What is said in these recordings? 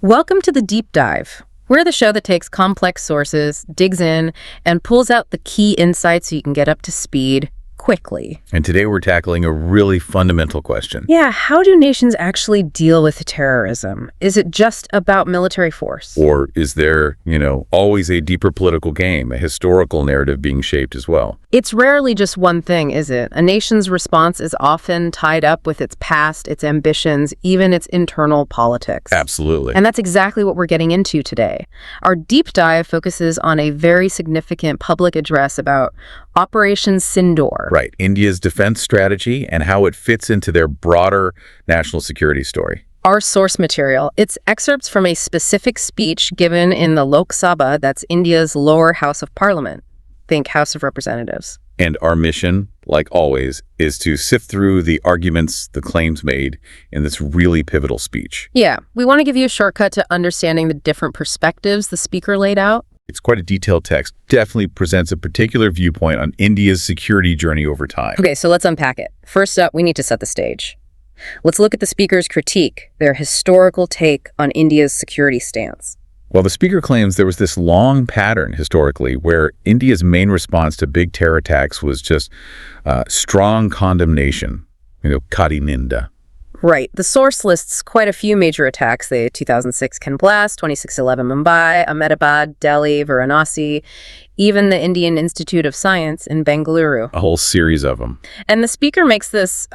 Welcome to the Deep Dive. We're the show that takes complex sources, digs in, and pulls out the key insights so you can get up to speed quickly. And today we're tackling a really fundamental question. Yeah, how do nations actually deal with terrorism? Is it just about military force? Or is there, always a deeper political game, a historical narrative being shaped as well? It's rarely just one thing, is it? A nation's response is often tied up with its past, its ambitions, even its internal politics. Absolutely. And that's exactly what we're getting into today. Our deep dive focuses on a very significant public address about Operation Sindoor. Right, India's defense strategy and how it fits into their broader national security story. Our source material, it's excerpts from a specific speech given in the Lok Sabha, that's India's lower house of parliament. Think House of Representatives. And our mission, like always, is to sift through the arguments, the claims made in this really pivotal speech. Yeah, we want to give you a shortcut to understanding the different perspectives the speaker laid out. It's quite a detailed text. Definitely presents a particular viewpoint on India's security journey over time. Okay, so let's unpack it. First up, we need to set the stage. Let's look at the speaker's critique, their historical take on India's security stance. Well, the speaker claims there was this long pattern historically where India's main response to big terror attacks was just strong condemnation, Kadi Ninda. Right. The source lists quite a few major attacks. The 2006 Ken Blast, 26/11 Mumbai, Ahmedabad, Delhi, Varanasi, even the Indian Institute of Science in Bengaluru. A whole series of them. And the speaker makes this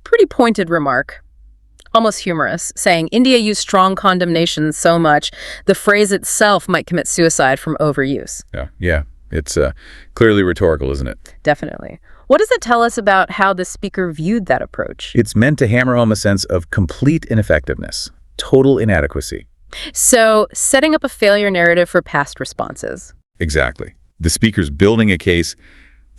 pretty pointed remark, almost humorous, saying India used strong condemnation so much, the phrase itself might commit suicide from overuse. Yeah. It's clearly rhetorical, isn't it? Definitely. What does it tell us about how the speaker viewed that approach? It's meant to hammer home a sense of complete ineffectiveness, total inadequacy. So, setting up a failure narrative for past responses. Exactly. The speaker's building a case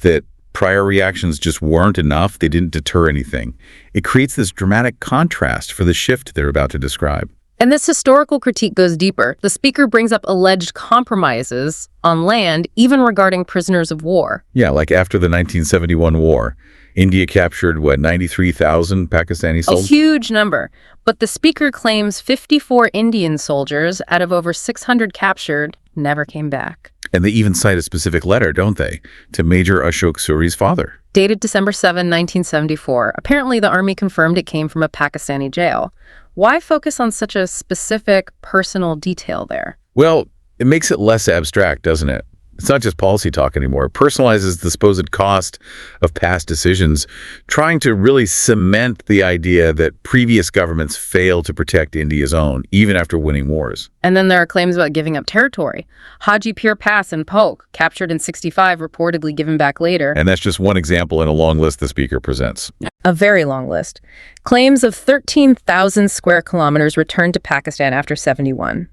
that prior reactions just weren't enough. They didn't deter anything. It creates this dramatic contrast for the shift they're about to describe. And this historical critique goes deeper. The speaker brings up alleged compromises on land, even regarding prisoners of war. Yeah, like after the 1971 war, India captured, 93,000 Pakistani soldiers? A huge number. But the speaker claims 54 Indian soldiers out of over 600 captured never came back. And they even cite a specific letter, don't they, to Major Ashok Suri's father. Dated December 7, 1974. Apparently, the army confirmed it came from a Pakistani jail. Why focus on such a specific personal detail there? Well, it makes it less abstract, doesn't it? It's not just policy talk anymore. It personalizes the supposed cost of past decisions, trying to really cement the idea that previous governments failed to protect India's own, even after winning wars. And then there are claims about giving up territory. Hajipur Pass in Polk, captured in 65, reportedly given back later. And that's just one example in a long list the speaker presents. A very long list. Claims of 13,000 square kilometers returned to Pakistan after 71.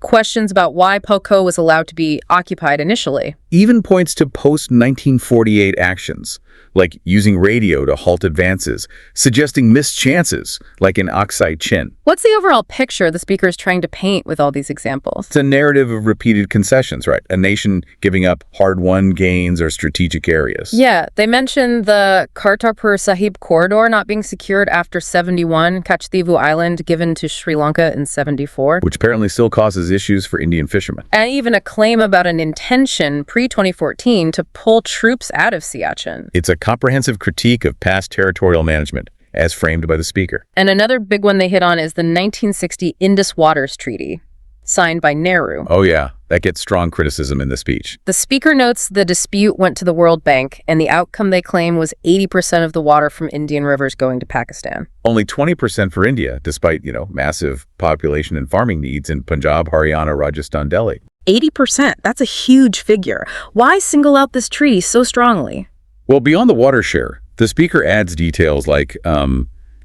Questions about why Poco was allowed to be occupied initially. Even points to post-1948 actions, like using radio to halt advances, suggesting missed chances, like in Aksai Chin. What's the overall picture the speaker is trying to paint with all these examples? It's a narrative of repeated concessions, right? A nation giving up hard-won gains or strategic areas. Yeah, they mentioned the Kartarpur Sahib corridor not being secured after 71, Kachtivu Island given to Sri Lanka in 74. Which apparently still causes issues for Indian fishermen. And even a claim about an intention pre-2014 to pull troops out of Siachen. It's a comprehensive critique of past territorial management, as framed by the speaker. And another big one they hit on is the 1960 Indus Waters Treaty, signed by Nehru. Oh yeah, that gets strong criticism in the speech. The speaker notes the dispute went to the World Bank, and the outcome they claim was 80% of the water from Indian rivers going to Pakistan. Only 20% for India, despite, massive population and farming needs in Punjab, Haryana, Rajasthan, Delhi. 80%, that's a huge figure. Why single out this treaty so strongly? Well, beyond the water share, the speaker adds details like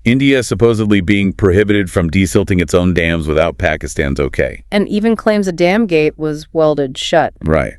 India supposedly being prohibited from desilting its own dams without Pakistan's okay. And even claims a dam gate was welded shut. Right.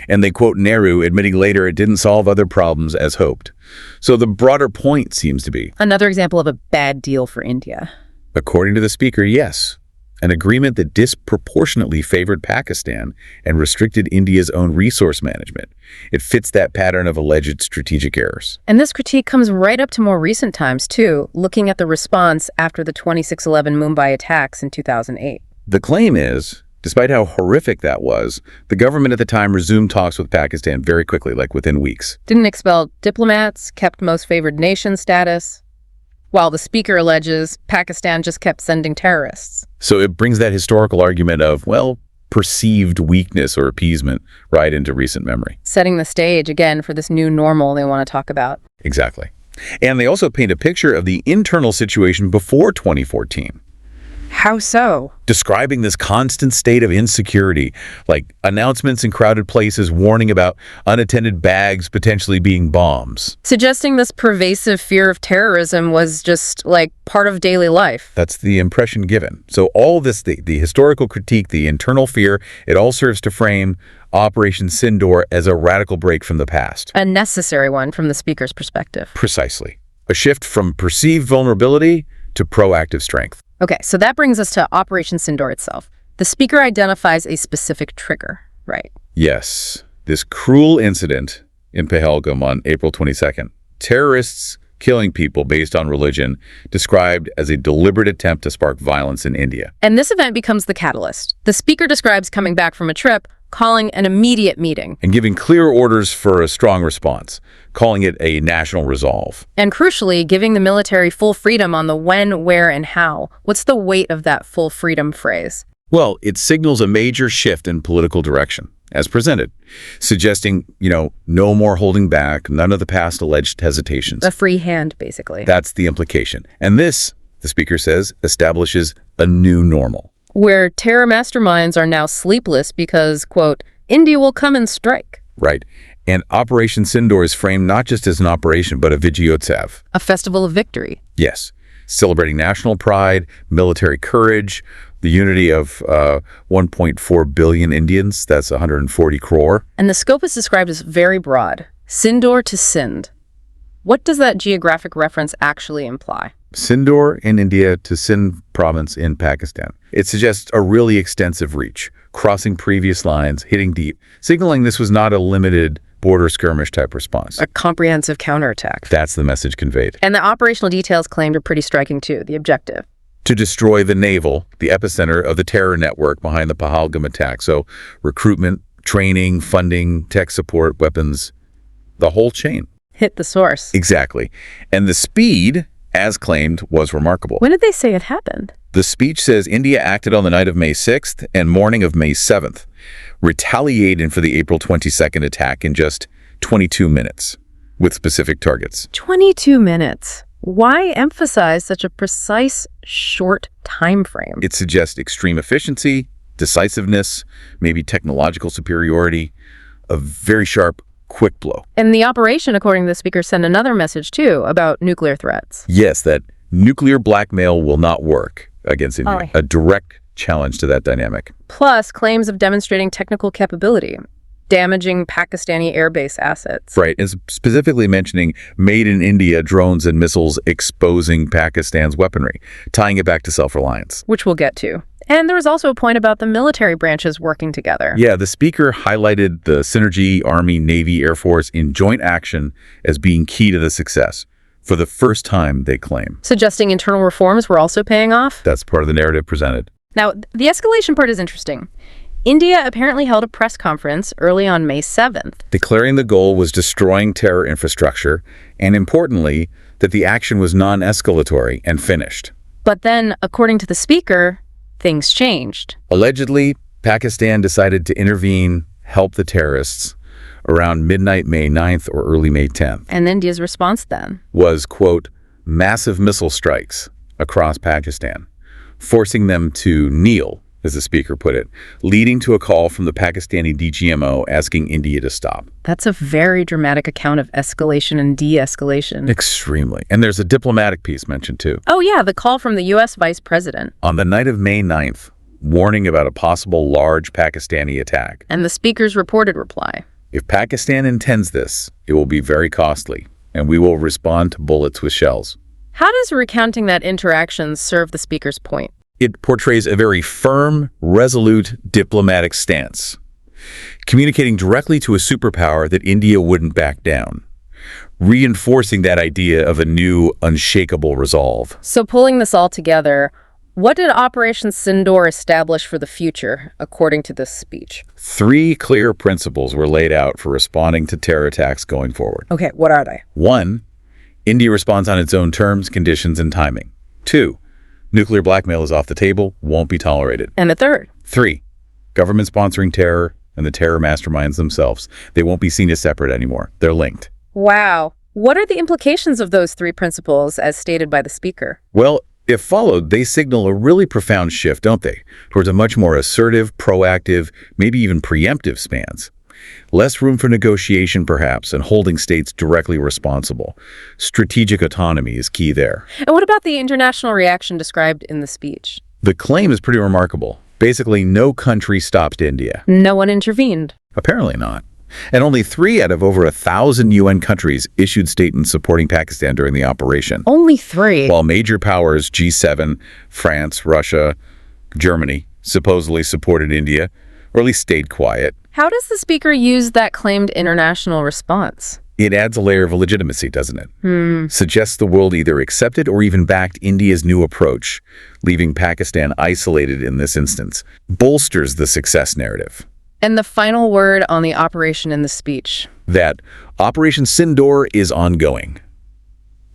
And they quote Nehru, admitting later it didn't solve other problems as hoped. So the broader point seems to be another example of a bad deal for India. According to the speaker, yes. An agreement that disproportionately favored Pakistan and restricted India's own resource management. It fits that pattern of alleged strategic errors. And this critique comes right up to more recent times, too, looking at the response after the 26/11 Mumbai attacks in 2008. The claim is, despite how horrific that was, the government at the time resumed talks with Pakistan very quickly, like within weeks. Didn't expel diplomats, kept most favored nation status, while the speaker alleges Pakistan just kept sending terrorists. So it brings that historical argument of, well, perceived weakness or appeasement right into recent memory. Setting the stage, again, for this new normal they want to talk about. Exactly. And they also paint a picture of the internal situation before 2014. How so? Describing this constant state of insecurity, like announcements in crowded places warning about unattended bags potentially being bombs. Suggesting this pervasive fear of terrorism was just, like, part of daily life. That's the impression given. So all this, the historical critique, the internal fear, it all serves to frame Operation Sindoor as a radical break from the past. A necessary one from the speaker's perspective. Precisely. A shift from perceived vulnerability to proactive strength. Okay, so that brings us to Operation Sindoor itself. The speaker identifies a specific trigger, right? Yes. This cruel incident in Pahalgam on April 22nd. Terrorists killing people based on religion, described as a deliberate attempt to spark violence in India. And this event becomes the catalyst. The speaker describes coming back from a trip, calling an immediate meeting. And giving clear orders for a strong response, calling it a national resolve. And crucially, giving the military full freedom on the when, where, and how. What's the weight of that full freedom phrase? Well, it signals a major shift in political direction, as presented, suggesting, no more holding back, none of the past alleged hesitations. A free hand, basically. That's the implication. And this, the speaker says, establishes a new normal. Where terror masterminds are now sleepless because, quote, India will come and strike. Right. And Operation Sindoor is framed not just as an operation, but a Vijayotsav. A festival of victory. Yes. Celebrating national pride, military courage, the unity of 1.4 billion Indians. That's 140 crore. And the scope is described as very broad. Sindoor to Sindh. What does that geographic reference actually imply? Sindoor in India to Sindh province in Pakistan. It suggests a really extensive reach, crossing previous lines, hitting deep, signaling this was not a limited border skirmish type response. A comprehensive counterattack. That's the message conveyed. And the operational details claimed are pretty striking too, the objective. To destroy the navel, the epicenter of the terror network behind the Pahalgam attack. So recruitment, training, funding, tech support, weapons, the whole chain. Hit the source. Exactly. And the speed, as claimed, was remarkable. When did they say it happened? The speech says India acted on the night of May 6th and morning of May 7th, retaliating for the April 22nd attack in just 22 minutes, with specific targets. 22 minutes. Why emphasize such a precise, short time frame? It suggests extreme efficiency, decisiveness, maybe technological superiority, a very sharp, quick blow. And the operation, according to the speaker, sent another message, too, about nuclear threats. Yes, that nuclear blackmail will not work against India. A direct challenge to that dynamic. Plus, claims of demonstrating technical capability, damaging Pakistani airbase assets. Right, and specifically mentioning made in India drones and missiles exposing Pakistan's weaponry, tying it back to self-reliance. Which we'll get to. And there was also a point about the military branches working together. Yeah, the speaker highlighted the synergy Army, Navy, Air Force in joint action as being key to the success. For the first time, they claim. Suggesting internal reforms were also paying off? That's part of the narrative presented. Now, the escalation part is interesting. India apparently held a press conference early on May 7th. Declaring the goal was destroying terror infrastructure, and importantly, that the action was non-escalatory and finished. But then, according to the speaker, things changed. Allegedly, Pakistan decided to intervene, help the terrorists, around midnight May 9th or early May 10th. And India's response then? Was, quote, massive missile strikes across Pakistan, forcing them to kneel, as the speaker put it, leading to a call from the Pakistani DGMO asking India to stop. That's a very dramatic account of escalation and de-escalation. Extremely. And there's a diplomatic piece mentioned too. Oh yeah, the call from the U.S. Vice President. On the night of May 9th, warning about a possible large Pakistani attack. And the speaker's reported reply. If Pakistan intends this, it will be very costly, and we will respond to bullets with shells. How does recounting that interaction serve the speaker's point? It portrays a very firm, resolute diplomatic stance, communicating directly to a superpower that India wouldn't back down, reinforcing that idea of a new, unshakable resolve. So pulling this all together, What did Operation Sindoor establish for the future, according to this speech? 3 clear principles were laid out for responding to terror attacks going forward. Okay, what are they? 1. India responds on its own terms, conditions, and timing. 2. Nuclear blackmail is off the table, won't be tolerated. And the third? 3. Government sponsoring terror and the terror masterminds themselves. They won't be seen as separate anymore. They're linked. Wow. What are the implications of those 3 principles as stated by the speaker? Well, if followed, they signal a really profound shift, don't they? Towards a much more assertive, proactive, maybe even preemptive stance. Less room for negotiation, perhaps, and holding states directly responsible. Strategic autonomy is key there. And what about the international reaction described in the speech? The claim is pretty remarkable. Basically, no country stopped India. No one intervened. Apparently not. And only 3 out of over 1,000 UN countries issued statements supporting Pakistan during the operation. Only 3? While major powers, G7, France, Russia, Germany, supposedly supported India, or at least stayed quiet. How does the speaker use that claimed international response? It adds a layer of legitimacy, doesn't it? Suggests the world either accepted or even backed India's new approach, leaving Pakistan isolated in this instance. Bolsters the success narrative. And the final word on the operation in the speech? That Operation Sindoor is ongoing.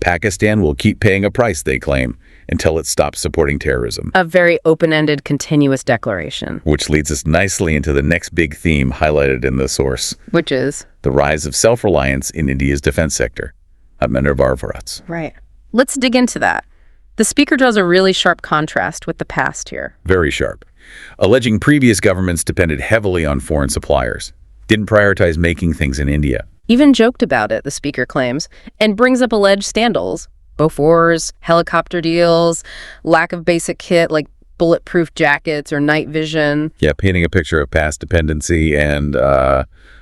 Pakistan will keep paying a price, they claim, until it stops supporting terrorism. A very open-ended, continuous declaration. Which leads us nicely into the next big theme highlighted in the source. Which is? The rise of self-reliance in India's defense sector. Atmanirbharvarats. Right. Let's dig into that. The speaker draws a really sharp contrast with the past here. Very sharp. Alleging previous governments depended heavily on foreign suppliers, didn't prioritize making things in India. Even joked about it, the speaker claims, and brings up alleged scandals. Bofors, helicopter deals, lack of basic kit like bulletproof jackets or night vision. Yeah, painting a picture of past dependency and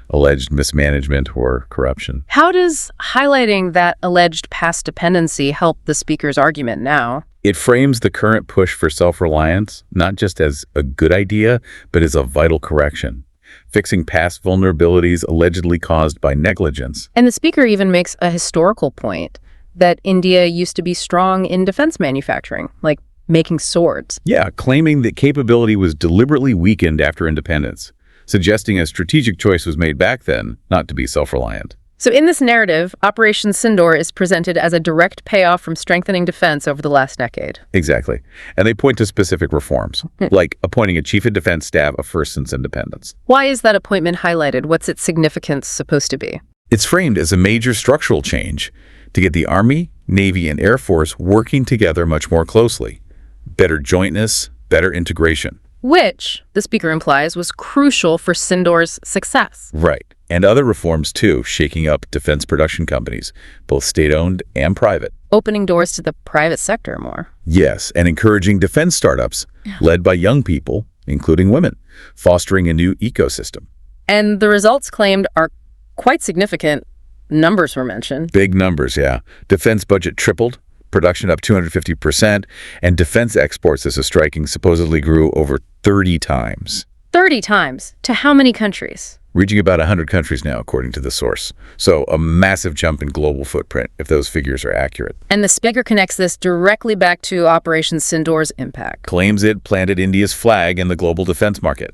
alleged mismanagement or corruption. How does highlighting that alleged past dependency help the speaker's argument now? It frames the current push for self-reliance not just as a good idea, but as a vital correction, fixing past vulnerabilities allegedly caused by negligence. And the speaker even makes a historical point that India used to be strong in defense manufacturing, like making swords. Yeah, claiming that capability was deliberately weakened after independence, suggesting a strategic choice was made back then not to be self-reliant. So in this narrative, Operation Sindoor is presented as a direct payoff from strengthening defense over the last decade. Exactly. And they point to specific reforms, like appointing a chief of defense staff of first since independence. Why is that appointment highlighted? What's its significance supposed to be? It's framed as a major structural change to get the Army, Navy, and Air Force working together much more closely. Better jointness, better integration. Which, the speaker implies, was crucial for Sindoor's success. Right. And other reforms, too, shaking up defense production companies, both state-owned and private. Opening doors to the private sector more. Yes, and encouraging defense startups led by young people, including women, fostering a new ecosystem. And the results claimed are quite significant. Numbers were mentioned. Big numbers, yeah. Defense budget tripled, production up 250%, and defense exports, this is striking, supposedly grew over 30 times. 30 times? To how many countries? Reaching about 100 countries now, according to the source. So a massive jump in global footprint, if those figures are accurate. And the speaker connects this directly back to Operation Sindoor's impact. Claims it planted India's flag in the global defense market.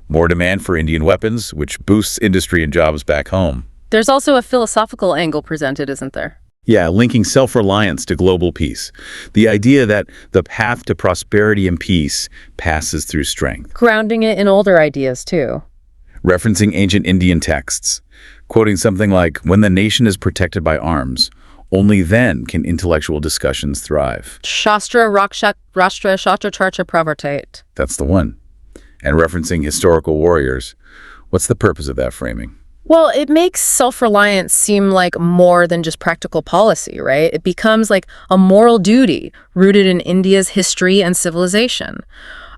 More demand for Indian weapons, which boosts industry and jobs back home. There's also a philosophical angle presented, isn't there? Yeah, linking self-reliance to global peace. The idea that the path to prosperity and peace passes through strength. Grounding it in older ideas, too. Referencing ancient Indian texts, quoting something like, when the nation is protected by arms, only then can intellectual discussions thrive. Shastra Rashtra Shastra Charcha Pravartate. That's the one. And referencing historical warriors, what's the purpose of that framing? Well, it makes self-reliance seem like more than just practical policy, right? It becomes like a moral duty rooted in India's history and civilization.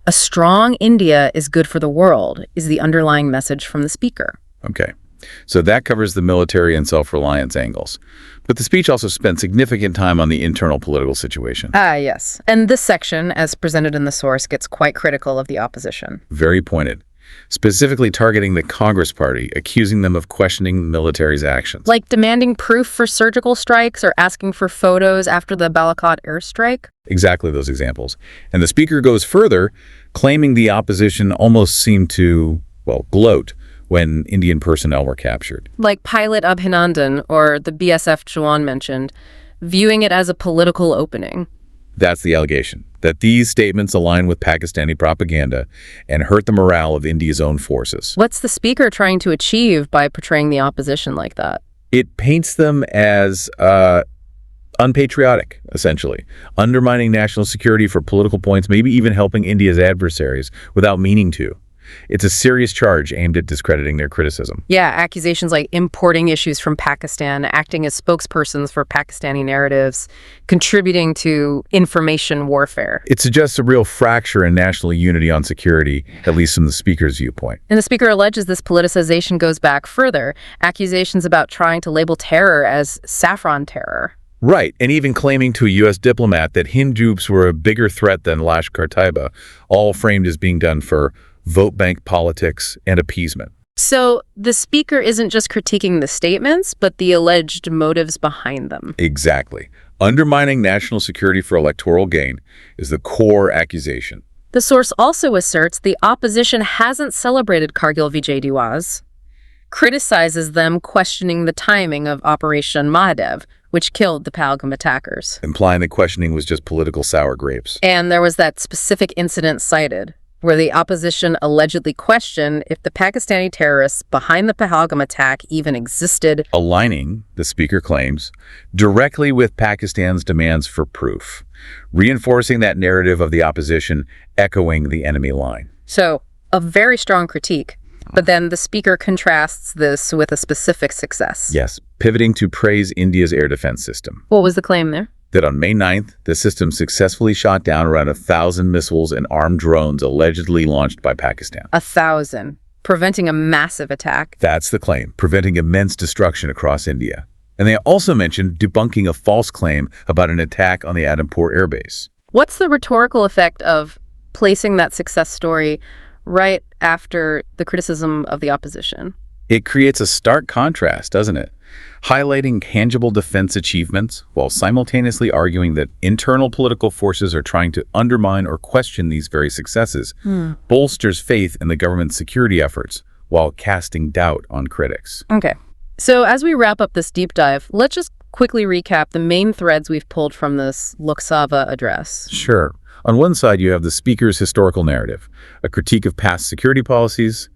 A strong India is good for the world, is the underlying message from the speaker. Okay, so that covers the military and self-reliance angles. But the speech also spent significant time on the internal political situation. Yes. And this section, as presented in the source, gets quite critical of the opposition. Very pointed. specifically targeting the Congress Party, accusing them of questioning the military's actions. Like demanding proof for surgical strikes or asking for photos after the Balakot airstrike? Exactly those examples. And the speaker goes further, claiming the opposition almost seemed to, well, gloat when Indian personnel were captured. Like pilot Abhinandan or the BSF Chauhan mentioned, viewing it as a political opening. That's the allegation, that these statements align with Pakistani propaganda and hurt the morale of India's own forces. What's the speaker trying to achieve by portraying the opposition like that? It paints them as unpatriotic, essentially, undermining national security for political points, maybe even helping India's adversaries without meaning to. It's a serious charge aimed at discrediting their criticism. Yeah, accusations like importing issues from Pakistan, acting as spokespersons for Pakistani narratives, contributing to information warfare. It suggests a real fracture in national unity on security, at least from the speaker's viewpoint. And the speaker alleges this politicization goes back further, accusations about trying to label terror as saffron terror. Right, and even claiming to a U.S. diplomat that Hindus were a bigger threat than Lashkar-Taiba, all framed as being done for vote bank politics and appeasement. So the speaker isn't just critiquing the statements, but the alleged motives behind them. Exactly. Undermining national security for electoral gain is the core accusation. The source also asserts the opposition hasn't celebrated Kargil Vijay Diwaz, criticizes them questioning the timing of Operation Mahadev, which killed the Pahalgam attackers. Implying the questioning was just political sour grapes. And there was that specific incident cited, where the opposition allegedly questioned if the Pakistani terrorists behind the Pahalgam attack even existed. Aligning, the speaker claims, directly with Pakistan's demands for proof, reinforcing that narrative of the opposition, echoing the enemy line. So, a very strong critique. But then the speaker contrasts this with a specific success. Yes, pivoting to praise India's air defense system. What was the claim there? That on May 9th, the system successfully shot down around 1,000 missiles and armed drones allegedly launched by Pakistan. 1,000, preventing a massive attack. That's the claim, preventing immense destruction across India. And they also mentioned debunking a false claim about an attack on the Adhampur airbase. What's the rhetorical effect of placing that success story right after the criticism of the opposition? It creates a stark contrast, doesn't it? Highlighting tangible defense achievements while simultaneously arguing that internal political forces are trying to undermine or question these very successes, bolsters faith in the government's security efforts while casting doubt on critics. Okay. So as we wrap up this deep dive, let's just quickly recap the main threads we've pulled from this Lok Sabha address. Sure. On one side, you have the speaker's historical narrative, a critique of past security policies,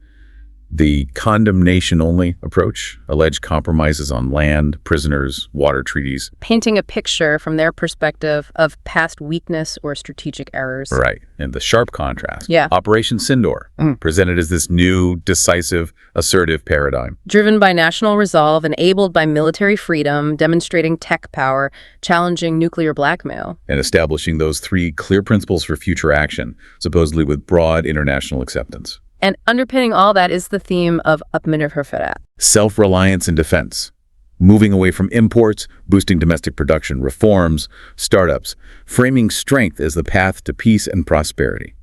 the condemnation-only approach, alleged compromises on land, prisoners, water treaties. Painting a picture from their perspective of past weakness or strategic errors. Right. And the sharp contrast. Yeah. Operation Sindoor, presented as this new, decisive, assertive paradigm. Driven by national resolve, enabled by military freedom, demonstrating tech power, challenging nuclear blackmail. And establishing those three clear principles for future action, supposedly with broad international acceptance. And underpinning all that is the theme of Atmanirbharta. Self-reliance and defense. Moving away from imports, boosting domestic production, reforms, startups, framing strength as the path to peace and prosperity.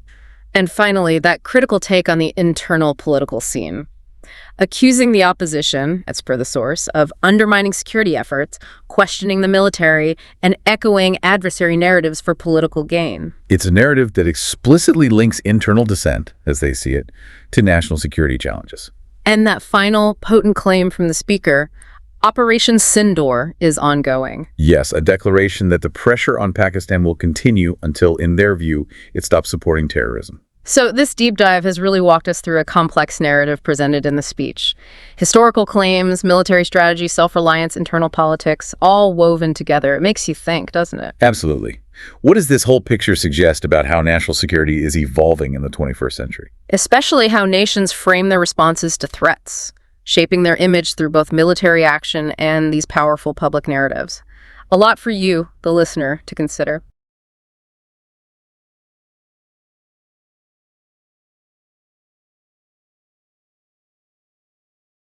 And finally, that critical take on the internal political scene. Accusing the opposition, as per the source, of undermining security efforts, questioning the military, and echoing adversary narratives for political gain. It's a narrative that explicitly links internal dissent, as they see it, to national security challenges. And that final potent claim from the speaker, Operation Sindoor, is ongoing. Yes, a declaration that the pressure on Pakistan will continue until, in their view, it stops supporting terrorism. So this deep dive has really walked us through a complex narrative presented in the speech. Historical claims, military strategy, self-reliance, internal politics, all woven together. It makes you think, doesn't it? Absolutely. What does this whole picture suggest about how national security is evolving in the 21st century? Especially how nations frame their responses to threats, shaping their image through both military action and these powerful public narratives. A lot for you, the listener, to consider.